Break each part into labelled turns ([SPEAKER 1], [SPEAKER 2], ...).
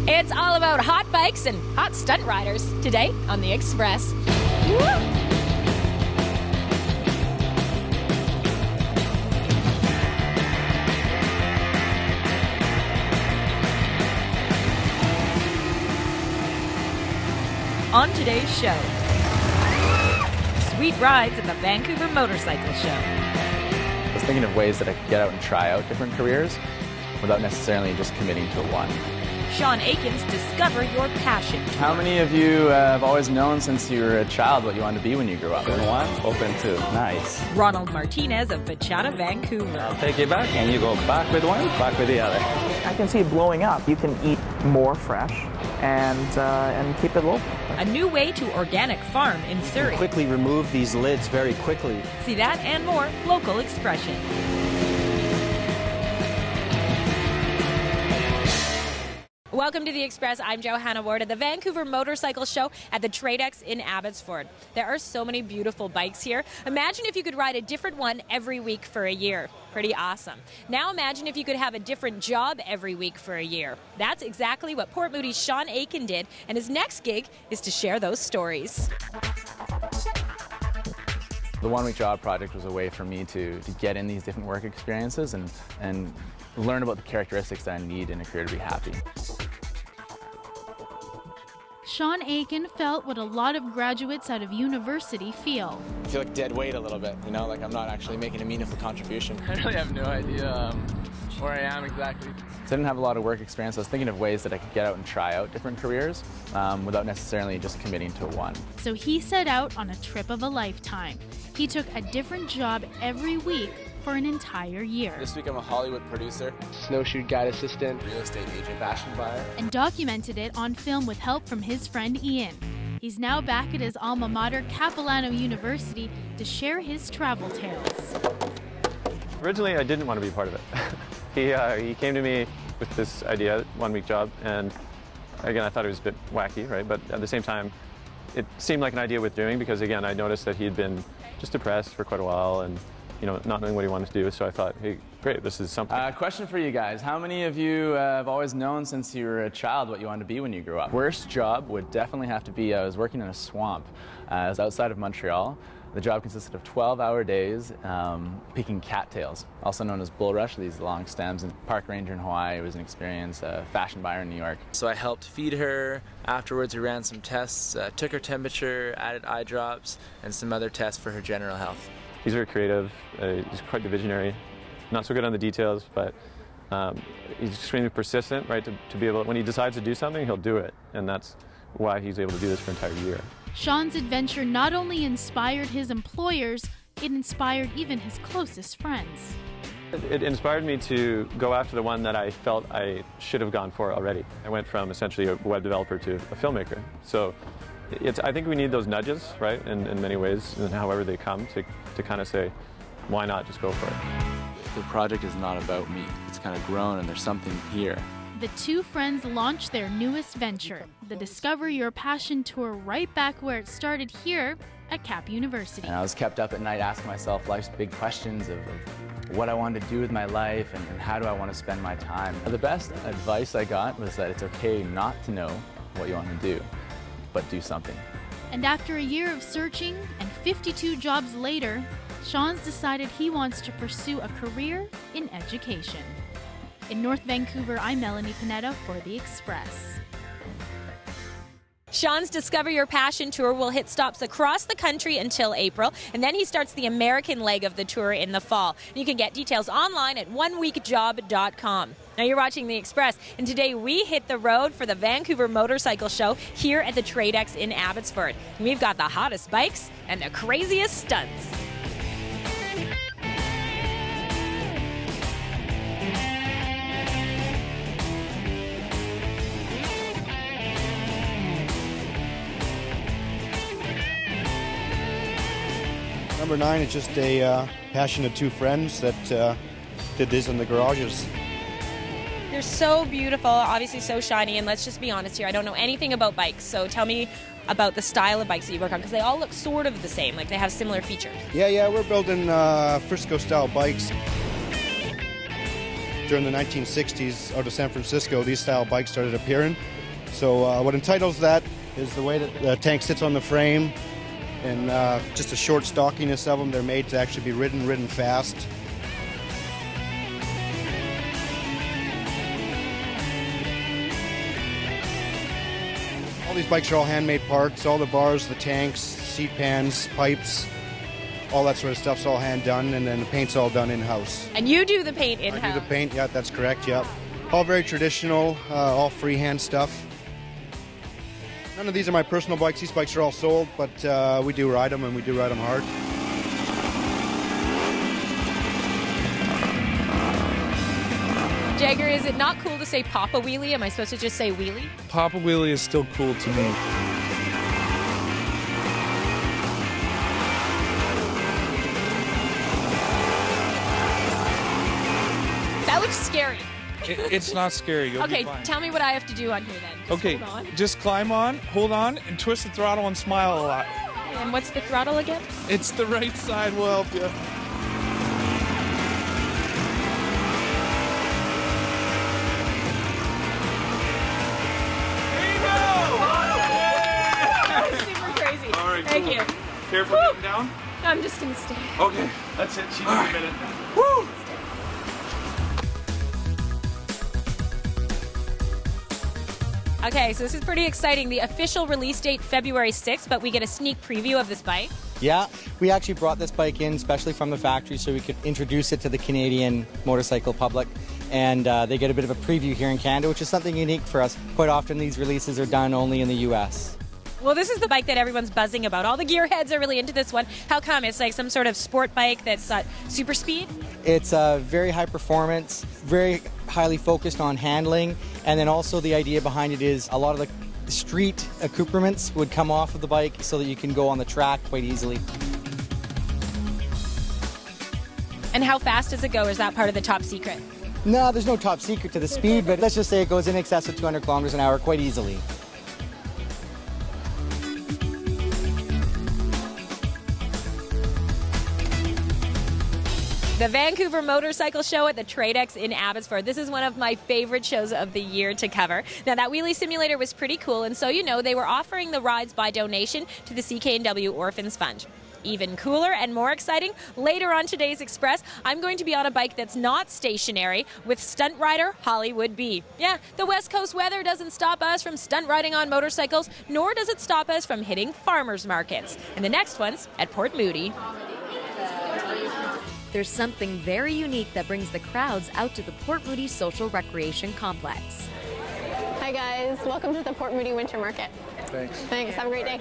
[SPEAKER 1] It's all about hot bikes and hot stunt riders today on The Express. Woo! On today's show, sweet rides at the Vancouver Motorcycle Show.
[SPEAKER 2] I was thinking of ways that I could get out and try out different careers without necessarily just committing to one.
[SPEAKER 1] Sean Aiken's Discover Your Passion.
[SPEAKER 2] How many of you have always known since you were a child what you wanted to be when you grew up?
[SPEAKER 3] One, open two.
[SPEAKER 2] Nice.
[SPEAKER 1] Ronald Martinez of Vachata, Vancouver.
[SPEAKER 3] I'll take you back, and you go back with one, back with the other.
[SPEAKER 4] I can see it blowing up. You can eat more fresh and keep it local.
[SPEAKER 1] A new way to organic farm in Surrey.
[SPEAKER 5] Quickly remove these lids very quickly.
[SPEAKER 1] See that and more local expression. Welcome to The Express. I'm Johanna Ward at the Vancouver Motorcycle Show at the Tradex in Abbotsford. There are so many beautiful bikes here. Imagine if you could ride a different one every week for a year. Pretty awesome. Now imagine if you could have a different job every week for a year. That's exactly what Port Moody's Sean Aiken did, and his next gig is to share those stories.
[SPEAKER 2] The one-week job project was a way for me to get in these different work experiences and learn about the characteristics that I need in a career to be happy.
[SPEAKER 6] Sean Aiken felt what a lot of graduates out of university feel.
[SPEAKER 7] I feel like dead weight a little bit, you know, like I'm not actually making a meaningful contribution.
[SPEAKER 8] I really have no idea where I am exactly.
[SPEAKER 2] So I didn't have a lot of work experience. I was thinking of ways that I could get out and try out different careers without necessarily just committing to one.
[SPEAKER 6] So he set out on a trip of a lifetime. He took a different job every week for an entire year.
[SPEAKER 7] This week I'm a Hollywood producer,
[SPEAKER 8] Snowshoe guide assistant,
[SPEAKER 7] real estate agent, fashion buyer.
[SPEAKER 6] And documented it on film with help from his friend Ian. He's now back at his alma mater, Capilano University, to share his travel tales.
[SPEAKER 9] Originally, I didn't want to be part of it. He came to me with this idea, one-week job, and again, I thought it was a bit wacky, right? But at the same time, it seemed like an idea worth doing because, again, I noticed that he had been just depressed for quite a while and, you know, not knowing what he wanted to do. So I thought, hey, great, this is something.
[SPEAKER 2] Question for you guys. How many of you have always known since you were a child what you wanted to be when you grew up? Worst job would definitely have to be, I was working in a swamp. I was outside of Montreal. The job consisted of 12-hour days picking cattails, also known as bulrush, these long stems. And park ranger in Hawaii was an experience, fashion buyer in New York.
[SPEAKER 10] So I helped feed her. Afterwards, we ran some tests, took her temperature, added eye drops, and some other tests for her general health.
[SPEAKER 9] He's very creative. He's quite the visionary. Not so good on the details, but he's extremely persistent, right? To be able, when he decides to do something, he'll do it, and that's why he's able to do this for an entire year.
[SPEAKER 6] Sean's adventure not only inspired his employers, it inspired even his closest friends.
[SPEAKER 9] It inspired me to go after the one that I felt I should have gone for already. I went from essentially a web developer to a filmmaker. So I think we need those nudges, right, in many ways, and however they come, to kind of say, why not just go for it?
[SPEAKER 10] The project is not about me. It's kind of grown, and there's something here.
[SPEAKER 6] The two friends launched their newest venture, the Discover Your Passion Tour, right back where it started here at Cap University.
[SPEAKER 2] And I was kept up at night asking myself life's big questions of what I wanted to do with my life and how do I want to spend my time. The best advice I got was that it's okay not to know what you want to do, but do something.
[SPEAKER 6] And after a year of searching and 52 jobs later, Sean's decided he wants to pursue a career in education. In North Vancouver, I'm Melanie Pineda for The Express.
[SPEAKER 1] Sean's Discover Your Passion tour will hit stops across the country until April, and then he starts the American leg of the tour in the fall. You can get details online at oneweekjob.com. Now you're watching The Express, and today we hit the road for the Vancouver Motorcycle Show here at the Tradex in Abbotsford. And we've got the hottest bikes and the craziest stunts.
[SPEAKER 11] Number 9 is just a passion of two friends that did this in the garages.
[SPEAKER 1] They're so beautiful, obviously so shiny, and let's just be honest here, I don't know anything about bikes, so tell me about the style of bikes that you work on, because they all look sort of the same, like they have similar features.
[SPEAKER 11] Yeah, we're building Frisco-style bikes. During the 1960s, out of San Francisco, these style bikes started appearing. So what entitles that is the way that the tank sits on the frame, and just the short stockiness of them. They're made to actually be ridden fast. All these bikes are all handmade parts. All the bars, the tanks, seat pans, pipes, all that sort of stuff's all hand done, and then the paint's all done in-house.
[SPEAKER 1] And you do the paint in-house?
[SPEAKER 11] I do the paint, yeah, that's correct, yeah. All very traditional, all freehand stuff. None of these are my personal bikes. These bikes are all sold, but we do ride them, and we do ride them hard.
[SPEAKER 1] Jagger, is it not cool to say Papa Wheelie? Am I supposed to just say Wheelie?
[SPEAKER 12] Papa Wheelie is still cool to me.
[SPEAKER 1] That looks scary.
[SPEAKER 12] It's not scary. You'll
[SPEAKER 1] okay,
[SPEAKER 12] be fine.
[SPEAKER 1] tell me what I have to do on here then. Just
[SPEAKER 12] okay,
[SPEAKER 1] hold on.
[SPEAKER 12] just climb on, hold on, and twist the throttle and smile a lot.
[SPEAKER 1] And what's the throttle again?
[SPEAKER 12] It's the right side will help you.
[SPEAKER 1] Super crazy.
[SPEAKER 12] All right,
[SPEAKER 1] Thank
[SPEAKER 12] cool.
[SPEAKER 1] you.
[SPEAKER 12] Careful getting down.
[SPEAKER 1] No, I'm just going to stay.
[SPEAKER 12] Okay, that's it. She needs a minute. Woo!
[SPEAKER 1] Okay, so this is pretty exciting. The official release date, February 6th, but we get a sneak preview of this bike.
[SPEAKER 5] Yeah, we actually brought this bike in especially from the factory so we could introduce it to the Canadian motorcycle public, and they get a bit of a preview here in Canada, which is something unique for us. Quite often these releases are done only in the US.
[SPEAKER 1] Well, this is the bike that everyone's buzzing about. All the gearheads are really into this one. How come? It's like some sort of sport bike that's super speed?
[SPEAKER 5] It's very high performance, very highly focused on handling, and then also the idea behind it is a lot of the street accoutrements would come off of the bike so that you can go on the track quite easily.
[SPEAKER 1] And how fast does it go? Is that part of the top secret?
[SPEAKER 5] No, there's no top secret to the speed, but let's just say it goes in excess of 200 kilometers an hour quite easily.
[SPEAKER 1] The Vancouver Motorcycle Show at the Tradex in Abbotsford. This is one of my favorite shows of the year to cover. Now, that wheelie simulator was pretty cool, and so you know, they were offering the rides by donation to the CK&W Orphans Fund. Even cooler and more exciting, later on today's Express, I'm going to be on a bike that's not stationary with stunt rider Hollywood B. Yeah, the West Coast weather doesn't stop us from stunt riding on motorcycles, nor does it stop us from hitting farmers markets. And the next one's at Port Moody.
[SPEAKER 13] There's something very unique that brings the crowds out to the Port Moody Social Recreation Complex.
[SPEAKER 14] Hi guys, welcome to the Port Moody Winter Market.
[SPEAKER 12] Thanks.
[SPEAKER 14] Thanks, have a great day.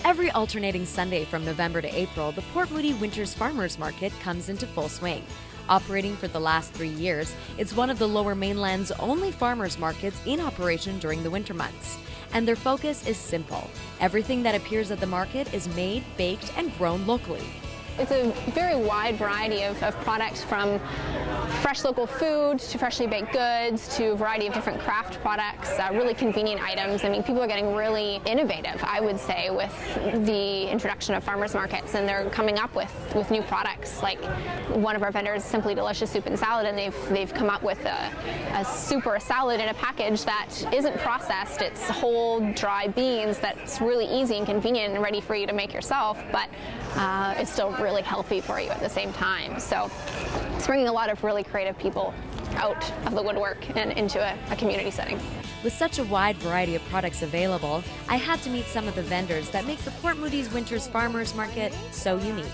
[SPEAKER 13] Every alternating Sunday from November to April, the Port Moody Winters Farmers Market comes into full swing. Operating for the last 3 years, it's one of the Lower Mainland's only farmers markets in operation during the winter months. And their focus is simple. Everything that appears at the market is made, baked, and grown locally.
[SPEAKER 14] It's a very wide variety of products, from fresh local food to freshly baked goods to a variety of different craft products, really convenient items. I mean, people are getting really innovative, I would say, with the introduction of farmers markets, and they're coming up with new products. Like one of our vendors, Simply Delicious Soup and Salad, and they've come up with a super salad in a package that isn't processed. It's whole dry beans that's really easy and convenient and ready for you to make yourself, but it's still really healthy for you at the same time. So it's bringing a lot of really creative people out of the woodwork and into a community setting.
[SPEAKER 13] With such a wide variety of products available, I had to meet some of the vendors that make the Port Moody's Winters Farmers Market so unique.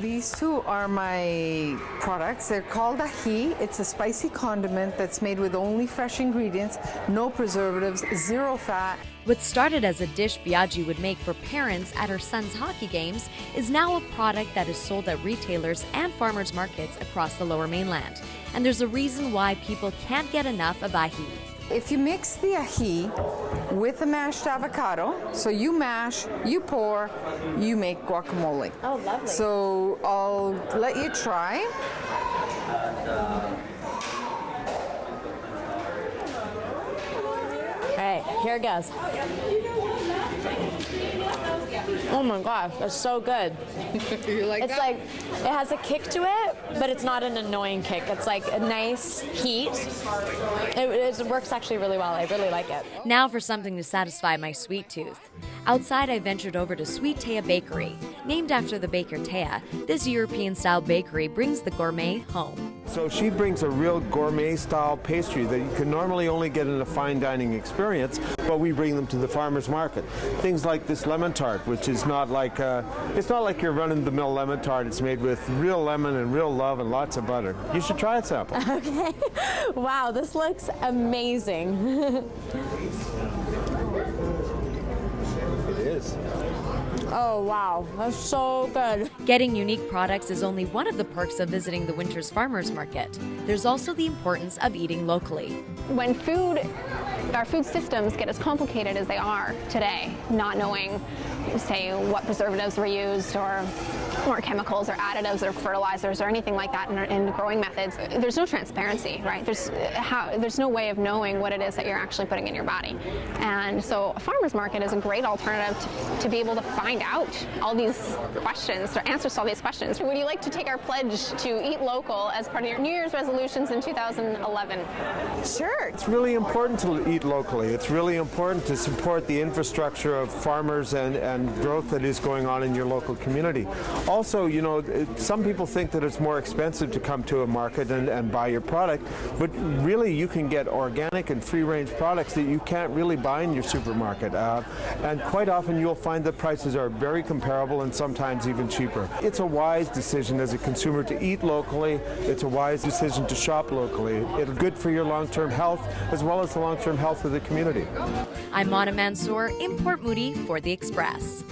[SPEAKER 15] These two are my products. They're called ají. It's a spicy condiment that's made with only fresh ingredients, no preservatives, zero fat.
[SPEAKER 13] What started as a dish Biaggi would make for parents at her son's hockey games is now a product that is sold at retailers and farmers markets across the Lower Mainland. And there's a reason why people can't get enough of ají.
[SPEAKER 15] If you mix the ají with the mashed avocado, so you mash, you pour, you make guacamole.
[SPEAKER 14] Oh, lovely.
[SPEAKER 15] So I'll let you try.
[SPEAKER 16] All right, here it goes. Oh my gosh, that's so good.
[SPEAKER 15] You like
[SPEAKER 16] it's
[SPEAKER 15] that?
[SPEAKER 16] like, it has a kick to it, but it's not an annoying kick. It's like a nice heat. It works actually really well. I really like it.
[SPEAKER 13] Now for something to satisfy my sweet tooth. Outside, I ventured over to Sweet Taya Bakery. Named after the baker Taya, this European-style bakery brings the gourmet home.
[SPEAKER 17] So she brings a real gourmet-style pastry that you can normally only get in a fine dining experience, but we bring them to the farmer's market. Things like this lemon tart, which is not like it's not like your run-of-the-mill lemon tart. It's made with real lemon and real love and lots of butter. You should try it, sample.
[SPEAKER 16] Okay. Wow, this looks amazing.
[SPEAKER 17] It is.
[SPEAKER 16] Oh wow, that's so good.
[SPEAKER 13] Getting unique products is only one of the perks of visiting the Winters Farmers Market. There's also the importance of eating locally.
[SPEAKER 14] When our food systems get as complicated as they are today, not knowing, say, what preservatives were used or chemicals or additives or fertilizers or anything like that in growing methods, there's no transparency, right? There's no way of knowing what it is that you're actually putting in your body. And so a farmer's market is a great alternative to be able to find out all these questions, or answers to all these questions. Would you like to take our pledge to eat local as part of your New Year's resolutions in 2011?
[SPEAKER 15] Sure.
[SPEAKER 17] It's really important to eat locally. It's really important to support the infrastructure of farmers and growth that is going on in your local community. Also, you know, some people think that it's more expensive to come to a market and buy your product, but really you can get organic and free-range products that you can't really buy in your supermarket. And quite often you'll find that prices are very comparable and sometimes even cheaper. It's a wise decision as a consumer to eat locally. It's a wise decision to shop locally. It's good for your long-term health as well as the long-term health of the community.
[SPEAKER 13] I'm Mansour in Port Moody for The Express.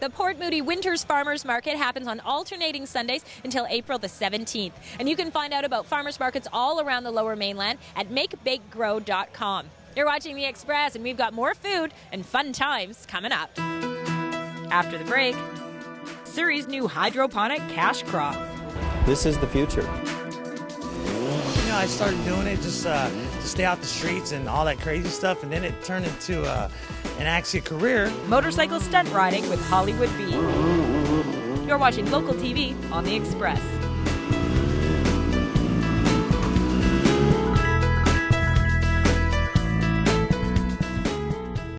[SPEAKER 1] The Port Moody Winters Farmers Market happens on alternating Sundays until April the 17th. And you can find out about farmers markets all around the Lower Mainland at makebakegrow.com. You're watching The Express, and we've got more food and fun times coming up. After the break, Surrey's new hydroponic cash crop.
[SPEAKER 18] This is the future.
[SPEAKER 19] You know, I started doing it just to stay out the streets and all that crazy stuff, and then it turned into actually a career.
[SPEAKER 1] Motorcycle stunt riding with Hollywood Bee. You're watching local TV on The Express.